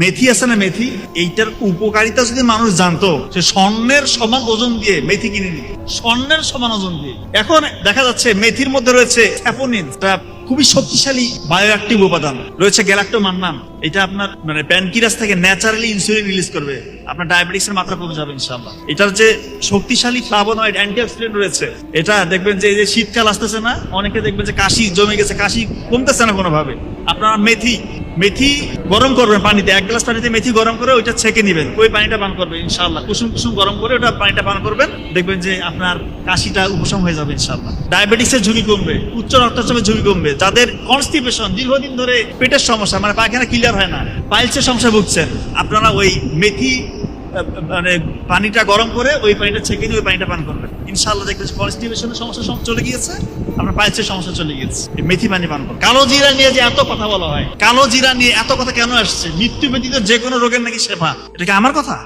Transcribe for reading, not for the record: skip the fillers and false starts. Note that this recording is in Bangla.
মেথি আছে না, মেথি, এইটার উপকারিতা যদি মানুষ জানতো, সে স্বর্ণের সমান ওজন দিয়ে মেথি কিনে নিত, স্বর্ণের সমান ওজন দিয়ে। এখন দেখা যাচ্ছে মেথির মধ্যে রয়েছে স্যাপোনিন, খুবই শক্তিশালী বায়োঅ্যাক্টিভ উপাদান রয়েছে, গ্যালাক্টোমান্নান। এটা আপনার মানে প্যানক্রিয়াস থেকে ন্যাচারালি ইনসুলিন রিলিজ করবে, আপনার ডায়াবেটিসের মাত্রা কমে যাবে ইনশাআল্লাহ। এটার যে শক্তিশালী ফ্লাভোনয়েড অ্যান্টিঅক্সিডেন্ট রয়েছে, এটা দেখবেন যে এই যে শীতকাল আসতেছে না, অনেকে দেখবেন যে কাশি জমে গেছে, কাশি কমতেছে না কোনোভাবে। আপনারা মেথি গরম করবেন পানিতে, 1 গ্লাস পানিতে মেথি গরম করে ওইটা ছেঁকে নিবেন, ওই পানিটা পান করবেন ইনশাআল্লাহ। কুসুম কুসুম গরম করে ওটা পানিটা পান করবেন, দেখবেন যে আপনার কাশিটা উপশম হয়ে যাবে ইনশাআল্লাহ। ডায়াবেটিসের ঝুঁকি কমবে, উচ্চ রক্তচাপের ঝুঁকি কমবে, যাদের কনস্টিপেশন, দীর্ঘদিন ধরে পেটের সমস্যা, মানে পায়খানা ক্লিয়ার হয় না, পাইলসের সমস্যা ভুগছেন, আপনারা ওই মেথি মানে পানিটা গরম করে ওই পানিটা ছেঁকে নিয়ে ওই পানিটা পান করবেন ইনশাআল্লাহ, দেখবেন কনস্টিপেশনের সমস্যা চলে গিয়েছে, আপনার পাইলসের সমস্যা চলে গিয়েছে। মেথি পানি পান করুন। কালো জিরা নিয়ে যে এত কথা বলা হয়, কালো জিরা নিয়ে এত কথা কেন আসছে? মৃত্যু ব্যতীত যে কোনো রোগের নাকি সেবা, এটা কি আমার কথা?